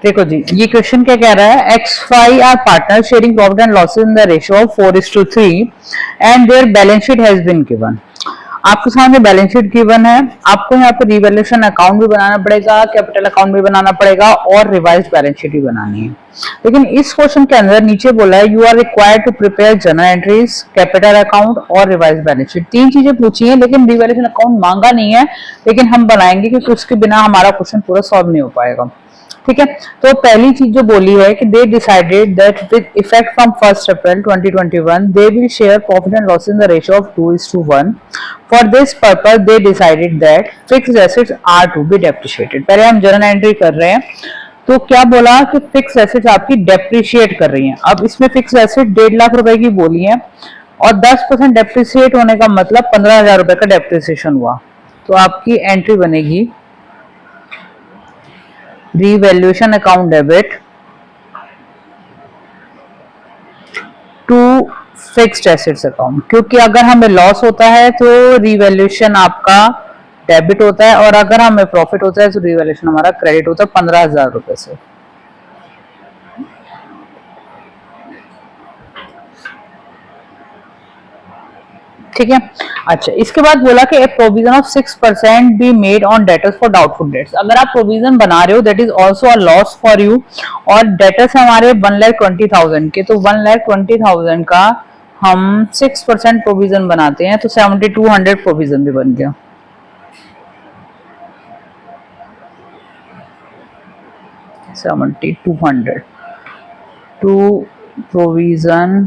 देखो जी, ये क्वेश्चन क्या कह रहा है, X Y are partner sharing profit and losses in the ratio of 4:3 and their balance sheet has been given. आपके सामने बैलेंस शीट गिवन है, आपको यहाँ पे रिवैल्यूएशन अकाउंट भी बनाना पड़ेगा, कैपिटल अकाउंट भी बनाना पड़ेगा और रिवाइज्ड बैलेंस शीट भी बनानी है। लेकिन इस क्वेश्चन के अंदर नीचे बोला है you are required to prepare journal entries, capital account और रिवाइज्ड बैलेंस शीट। तीन चीजें पूछी है लेकिन रिवैल्यूएशन अकाउंट मांगा नहीं है, लेकिन हम बनाएंगे क्योंकि उसके बिना हमारा क्वेश्चन पूरा सॉल्व नहीं हो पाएगा। ठीक है, तो पहली चीज जो बोली है कि they decided that with effect from 1 April 2021 they will share profit and loss in the ratio of 2:1। For this purpose they decided that fixed assets are to be depreciated. पहले हम जर्नल एंट्री कर रहे हैं, तो क्या बोला कि fix assets आपकी डेप्रिशिएट कर रही हैं। अब इसमें फिक्स एसेट 1.5 लाख रुपए की बोली है और 10% डेप्रिशिएट होने का मतलब 15,000 रुपए का डेप्रिसिएशन हुआ। तो आपकी एंट्री बनेगी revaluation account debit to fixed assets account, क्योंकि अगर हमें लॉस होता है तो रिवैल्यूएशन आपका डेबिट होता है और अगर हमें प्रॉफिट होता है तो रिवैल्यूएशन हमारा क्रेडिट होता है 15,000 रुपए से। ठीक है, अच्छा इसके बाद बोला कि ए provision of 6% be made on debtors for doubtful dates. अगर आप प्रोविजन बना रहे हो that is also a loss for you, और डेटर्स हमारे 1,20,000 के, तो 1,20,000 का हम 6% प्रोविजन बनाते हैं तो 7,200 प्रोविजन भी बन गया। To provision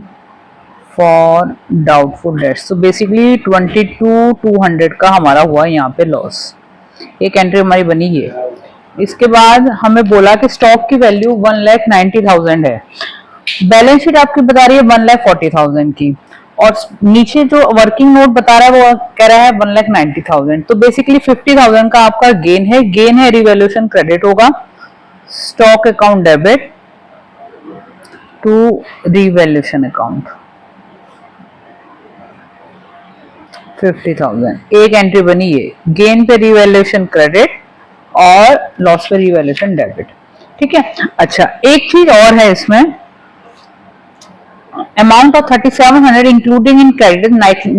for doubtful debts, तो बेसिकली 22,200 का हमारा हुआ यहाँ पे लॉस। एक एंट्री हमारी बनी है। इसके बाद हमें बोला कि स्टॉक की वैल्यू 1,90,000 है, बैलेंस शीट आपकी बता रही है 1,40,000 की, और नीचे जो वर्किंग नोट बता रहा है वो कह रहा है 1,90,000। तो बेसिकली 50,000 का आपका गेन है रिवैल्यूएशन क्रेडिट होगा, stock account debit to revaluation account 50,000। एक एंट्री बनी है, गेन पे रिवैल्यूएशन क्रेडिट और लॉस पे रिवैल्यूएशन डेबिट। ठीक है, अच्छा एक चीज और है इसमें, amount of 3,700 including in credit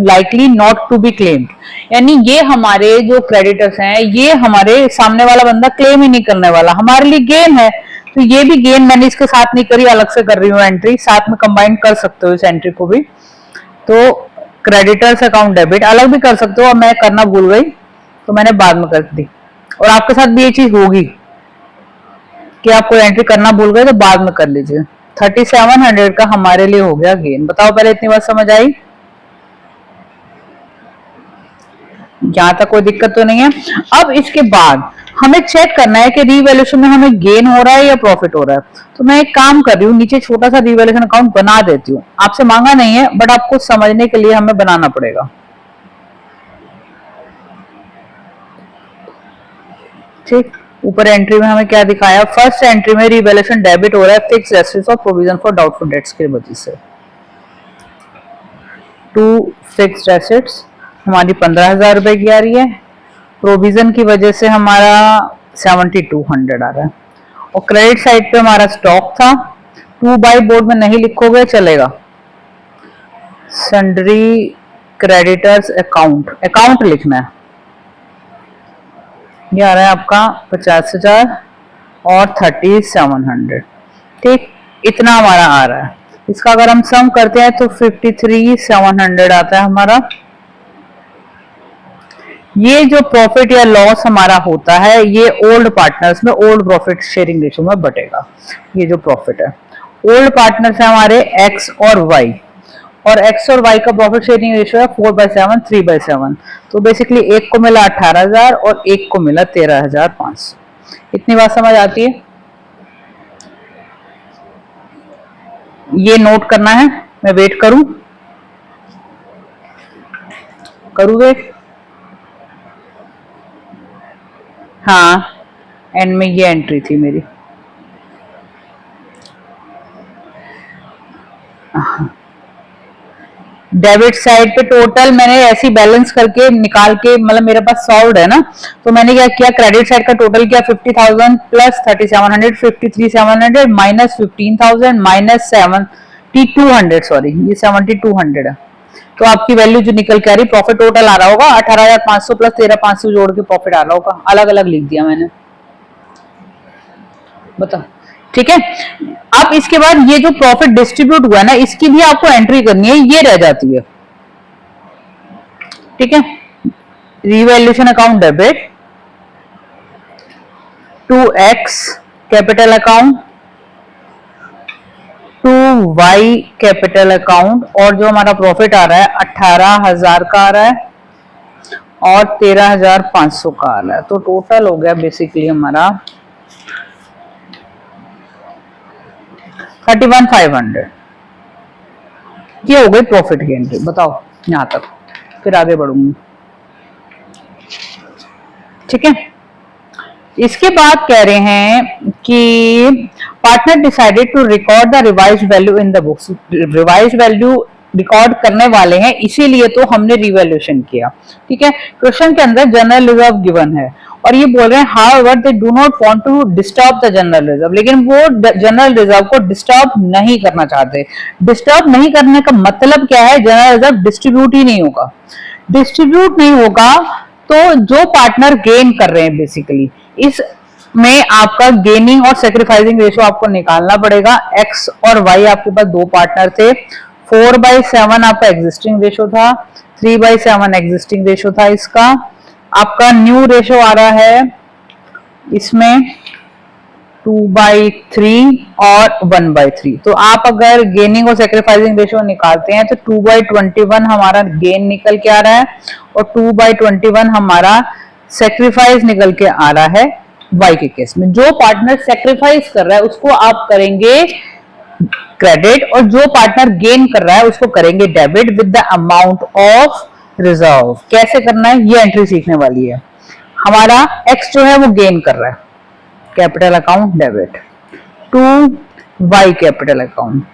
likely not to be claimed. यानी ये हमारे जो क्रेडिटर्स हैं ये हमारे सामने वाला बंदा क्लेम ही नहीं करने वाला, हमारे लिए गेन है। तो ये भी गेन मैंने इसके साथ नहीं करी, अलग से कर रही हूँ एंट्री, साथ में कंबाइन कर सकते हो इस एंट्री को भी। तो क्रेडिटर्स अकाउंट डेबिट अलग भी कर सकते हो, और मैं करना भूल गई तो मैंने बाद में कर दी। और आपके साथ भी ये चीज होगी कि आप कोई एंट्री करना भूल गए तो बाद में कर लीजिए। 3,700 का हमारे लिए हो गया गेन। बताओ पहले इतनी बात समझ आई? यहां तक कोई दिक्कत तो नहीं है। अब इसके बाद हमें चेक करना है कि रिवैल्यूएशन में हमें गेन हो रहा है या प्रॉफिट हो रहा है। तो मैं एक काम कर रही हूँ, नीचे छोटा सा रिवैल्यूएशन अकाउंट बना देती हूँ। आपसे मांगा नहीं है बट आपको समझने के लिए हमें बनाना पड़ेगा। ठीक, ऊपर एंट्री में हमें क्या दिखाया, फर्स्ट एंट्री में रिवैल्यूएशन डेबिट हो रहा है फिक्स्ड एसेट्स और प्रोविजन फॉर डाउटफुल डेट्स की वजह से। टू फिक्स्ड एसेट्स हमारी 15,000 रुपए की आ रही है, प्रोविजन की वजह से हमारा 7,200 आ रहा है, और क्रेडिट साइड पे हमारा स्टॉक था। 2 बाई बोर्ड में नहीं लिखोगे चलेगा, सन्ड्री क्रेडिटर्स अकाउंट, अकाउंट लिखना है। ये आ रहा है आपका 50,000 और 3,700। ठीक, इतना हमारा आ रहा है। इसका अगर हम सम करते हैं तो 53,700 आता है हमारा। ये जो प्रॉफिट या लॉस हमारा होता है ये ओल्ड पार्टनर्स में ओल्ड प्रॉफिट शेयरिंग रेशियो में बटेगा। ये जो प्रॉफिट है ओल्ड पार्टनर्स है हमारे एक्स और वाई, और एक्स और वाई का प्रॉफिट शेयरिंग रेशियो है 4/7 3/7। तो बेसिकली एक को मिला 18,000 और एक को मिला 13,500। इतनी बात समझ आती है? ये नोट करना है, मैं वेट करूं, वेट। हाँ, एंड में ये एंट्री थी मेरी। डेबिट साइड पे टोटल मैंने ऐसी बैलेंस करके निकाल के, मतलब मेरे पास सॉल्व है ना, तो मैंने क्या किया, क्रेडिट साइड का टोटल किया 50,000 प्लस 3700 53,700 माइनस 15,000 माइनस 7200, सॉरी ये 7200 है। तो आपकी वैल्यू जो निकल के आ रही, प्रॉफिट टोटल आ रहा होगा 18,500 प्लस 13,500 जोड़ के प्रॉफिट आ रहा होगा, अलग अलग लिख दिया मैंने, बताओ ठीक है। अब इसके बाद ये जो प्रॉफिट डिस्ट्रीब्यूट हुआ ना, इसकी भी आपको एंट्री करनी है, ये रह जाती है, ठीक है। Revaluation account debit to X capital account to Y capital account, और जो हमारा प्रॉफिट आ रहा है 18,000 का आ रहा है और 13,500 का आ रहा है, तो टोटल हो गया बेसिकली हमारा 31,500। ये हो गई प्रॉफिट की एंट्री, बताओ यहां तक, फिर आगे बढ़ूंगी, ठीक है। इसके बाद कह रहे हैं कि partner decided to record the revise value in the books, revise value record करने वाले हैं, इसीलिए तो हमने रिवैल्यूएशन किया, ठीक है। क्वेश्चन के अंदर जनरल रिजर्व गिवन है और ये बोल रहे हैं however they do not want to disturb the general reserve, लेकिन वो जनरल रिजर्व को डिस्टर्ब नहीं करना चाहते। डिस्टर्ब नहीं करने का मतलब क्या है, जनरल रिजर्व डिस्ट्रीब्यूट ही नहीं होगा, डिस्ट्रीब्यूट नहीं होगा तो जो पार्टनर गेन कर रहे हैं बेसिकली, इस में आपका गेनिंग और सेक्रीफाइसिंग रेशियो आपको निकालना पड़ेगा। एक्स और वाई आपके पास दो पार्टनर थे, 4/7 आपका एग्जिस्टिंग रेशियो था, 3/7 एग्जिस्टिंग रेशियो था, इसका आपका न्यू रेशियो आ रहा है इसमें 2/3 और 1/3। तो आप अगर गेनिंग और सेक्रीफाइसिंग रेशियो निकालते हैं तो 2/21 हमारा गेन निकल के आ रहा है और 2/21 हमारा सेक्रीफाइस निकल के आ रहा है वाई के केस में। जो पार्टनर सेक्रीफाइस कर रहा है उसको आप करेंगे क्रेडिट और जो पार्टनर गेन कर रहा है उसको करेंगे debit with the amount of reserve. कैसे करना है ये एंट्री सीखने वाली है। हमारा एक्स जो है वो गेन कर रहा है, capital account debit to Y capital account.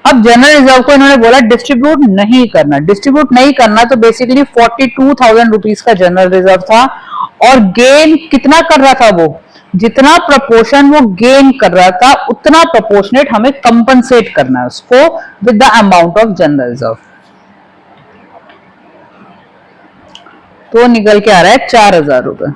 अब जनरल रिजर्व को इन्होंने बोला डिस्ट्रीब्यूट नहीं करना, डिस्ट्रीब्यूट नहीं करना, तो बेसिकली 42,000 रुपीज का जनरल रिजर्व था और गेन कितना कर रहा था, वो जितना प्रपोर्शन वो गेन कर रहा था उतना प्रपोर्शनेट हमें कंपनसेट करना है उसको with the amount of general reserve. तो निकल के आ रहा है 4,000 रुपए।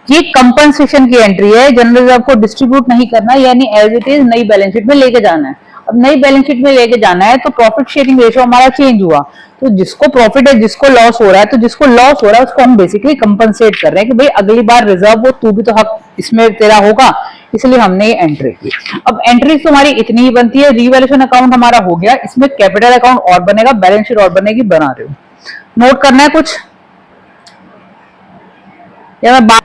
ये कंपनसेशन की एंट्री है, जनरल रिजर्व को डिस्ट्रीब्यूट नहीं करना, यानी एज इट इज नई बैलेंस शीट में लेके जाना है। अब नई बैलेंस शीट में लेके जाना है तो प्रॉफिट शेयरिंग रेशियो हमारा चेंज हुआ, तो जिसको प्रॉफिट है जिसको लॉस हो रहा है, तो जिसको लॉस हो रहा है उसको हम बेसिकली कंपनसेट कर रहे हैं कि भाई अगली बार रिजर्व हो तू भी तो हक इसमें तेरा होगा, इसलिए हमने ये एंट्री की। अब एंट्री तो हमारी इतनी ही बनती है। रिवैल्यूएशन अकाउंट हमारा हो गया, इसमें कैपिटल अकाउंट और बनेगा, बैलेंस शीट और बनेगी, बना रहे हो, नोट करना है कुछ या मैं बात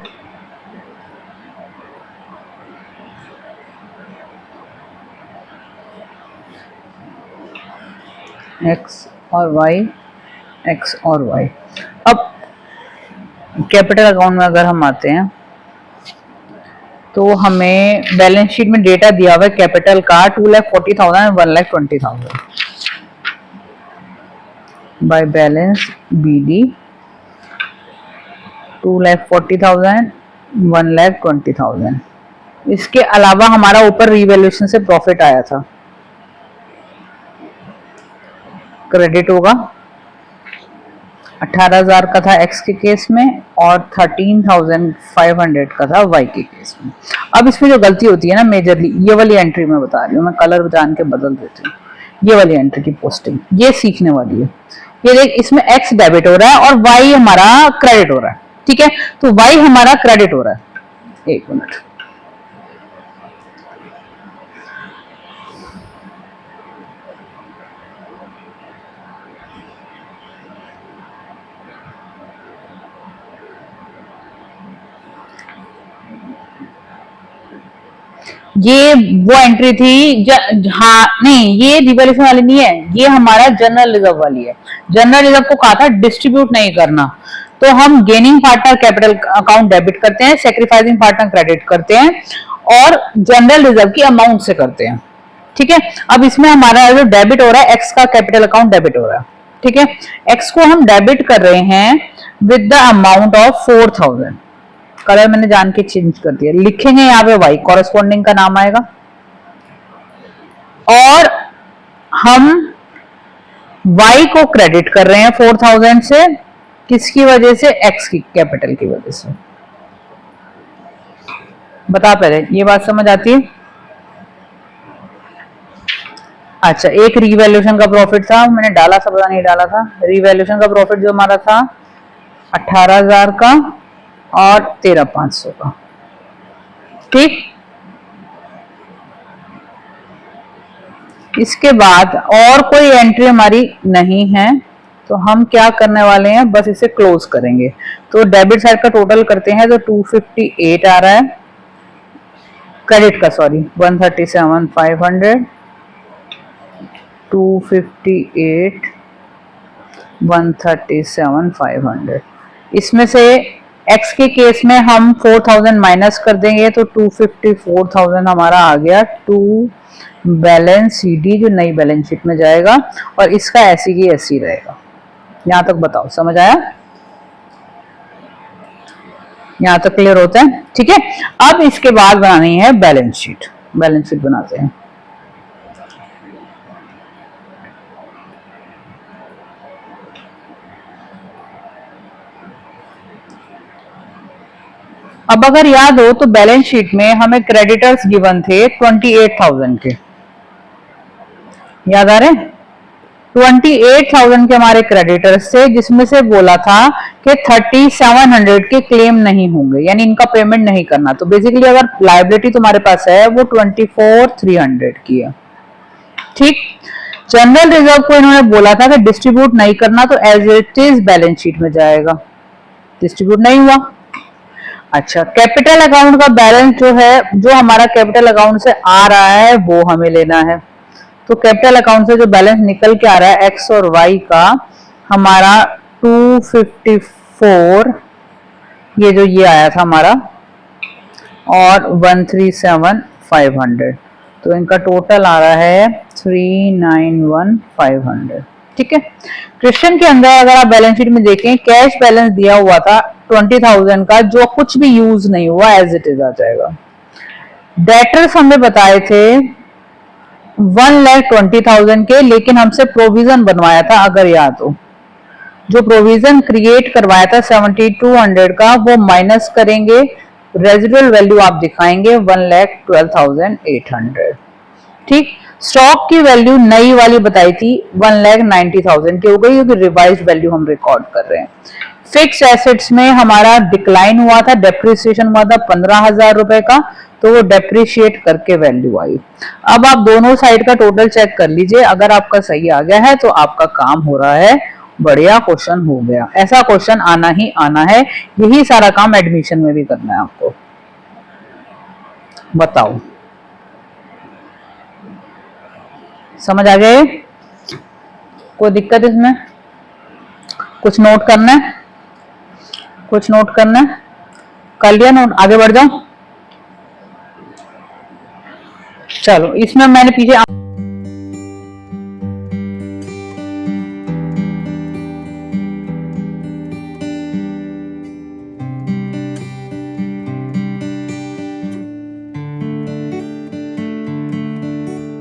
एक्स और वाई, एक्स और वाई। अब कैपिटल अकाउंट में अगर हम आते हैं तो हमें बैलेंस शीट में डेटा दिया हुआ है कैपिटल का 2,40,000 और 1,20,000 बाय बैलेंस BD 2,40,000 1,20,000। इसके अलावा हमारा ऊपर रिवैल्यूएशन से प्रॉफिट आया था, क्रेडिट होगा 18,000 का था एक्स के केस में और 13,500 का था वाई के केस में। अब इसमें जो गलती होती है ना मेजरली, ये वाली एंट्री में बता रही हूँ मैं, कलर जान के बदल देती हूँ, ये वाली एंट्री की पोस्टिंग ये सीखने वाली है। ये देख, इसमें एक्स डेबिट हो रहा है और वाई हमारा क्रेडिट हो रहा है, ठीक है। तो वाई हमारा क्रेडिट हो रहा है, एक मिनट, ये वो एंट्री थी हाँ नहीं, ये रिवैल्यूएशन वाली नहीं है, ये हमारा जनरल रिजर्व वाली है। जनरल रिजर्व को कहा था डिस्ट्रीब्यूट नहीं करना, तो हम gaining partner capital account debit करते हैं, सेक्रीफाइसिंग पार्टनर क्रेडिट करते हैं और जनरल रिजर्व की अमाउंट से करते हैं, ठीक है। अब इसमें हमारा जो डेबिट हो रहा है, एक्स का कैपिटल अकाउंट डेबिट हो रहा है, ठीक है। एक्स को हम डेबिट कर रहे हैं with the amount of 4000। Colour मैंने जान के चेंज कर दिया, लिखेंगे यहाँ पे वाई, कॉरेस्पॉन्डिंग का नाम आएगा। और हम वाई को क्रेडिट कर रहे हैं 4000 से, किसकी वजह से? एक्स की कैपिटल की वजह से। बता पहले, ये बात समझ आती है? अच्छा, एक रीवैल्यूएशन का प्रॉफिट था, मैंने डाला था, पता नहीं डाला था। रीवैल्यूएशन का प्रॉफिट जो हमारा था 18,000 का और 13,500 का, ठीक। इसके बाद और कोई एंट्री हमारी नहीं है, तो हम क्या करने वाले हैं, बस इसे क्लोज करेंगे। तो डेबिट साइड का टोटल करते हैं तो 258 आ रहा है, क्रेडिट का सॉरी 137,500, 258 137,500। इसमें से एक्स के केस में हम 4000 माइनस कर देंगे तो 254,000 हमारा आ गया टू बैलेंस सीडी, जो नई बैलेंस शीट में जाएगा, और इसका ऐसी की ऐसी रहेगा। यहां तक बताओ, समझ आया? यहां तक क्लियर होता है? ठीक है। अब इसके बाद बनानी है बैलेंस शीट। बैलेंस शीट बनाते हैं। अब अगर याद हो तो बैलेंस शीट में हमें क्रेडिटर्स गिवन थे 28,000 के, याद आ रहे? 28,000 के हमारे क्रेडिटर्स थे, जिसमें से बोला था कि 3700 के क्लेम नहीं होंगे, यानी इनका पेमेंट नहीं करना। तो बेसिकली अगर लायबिलिटी तुम्हारे पास है वो 24,300 की है, ठीक। जनरल रिजर्व को इन्होंने बोला था कि डिस्ट्रीब्यूट नहीं करना, तो as it is balance sheet में जाएगा, डिस्ट्रीब्यूट नहीं हुआ। अच्छा, कैपिटल अकाउंट का बैलेंस जो है, जो हमारा कैपिटल अकाउंट से आ रहा है वो हमें लेना है। तो कैपिटल अकाउंट से जो बैलेंस निकल के आ रहा है एक्स और वाई का, हमारा 254, ये जो ये आया था हमारा, और 137,500, तो इनका टोटल आ रहा है 391,500, ठीक है। क्वेश्चन के अंदर अगर आप बैलेंस शीट में देखें, कैश बैलेंस दिया हुआ था 20,000 का, जो कुछ भी यूज नहीं हुआ, एज इट इज आ जाएगा। डेटर्स हमें बताए थे 1,20,000 के, लेकिन हमसे प्रोविजन बनवाया था, अगर याद हो, जो प्रोविजन क्रिएट करवाया था 7,200 का, वो माइनस करेंगे, रेजिडुअल वैल्यू आप दिखाएंगे 1,12,800, ठीक। स्टॉक की वैल्यू नई वाली बताई थी 1,90,000 की हो गई, क्योंकि रिवाइज्ड वैल्यू हम रिकॉर्ड कर रहे हैं। फिक्स एसेट्स में हमारा डिक्लाइन हुआ था, डेप्रिसिएशन हुआ था 15,000 रुपए का, तो वो डेप्रिशिएट करके वैल्यू आई। अब आप दोनों साइड का टोटल चेक कर लीजिए, अगर आपका सही आ गया है तो आपका काम हो रहा है, बढ़िया क्वेश्चन हो गया। ऐसा क्वेश्चन आना ही आना है, यही सारा काम एडमिशन में भी करना है आपको। बताओ, समझ आ गए? कोई दिक्कत इसमें? कुछ नोट करना है? कुछ नोट करना है? कर लिया नोट? आगे बढ़ जाओ। चलो, इसमें मैंने पीछे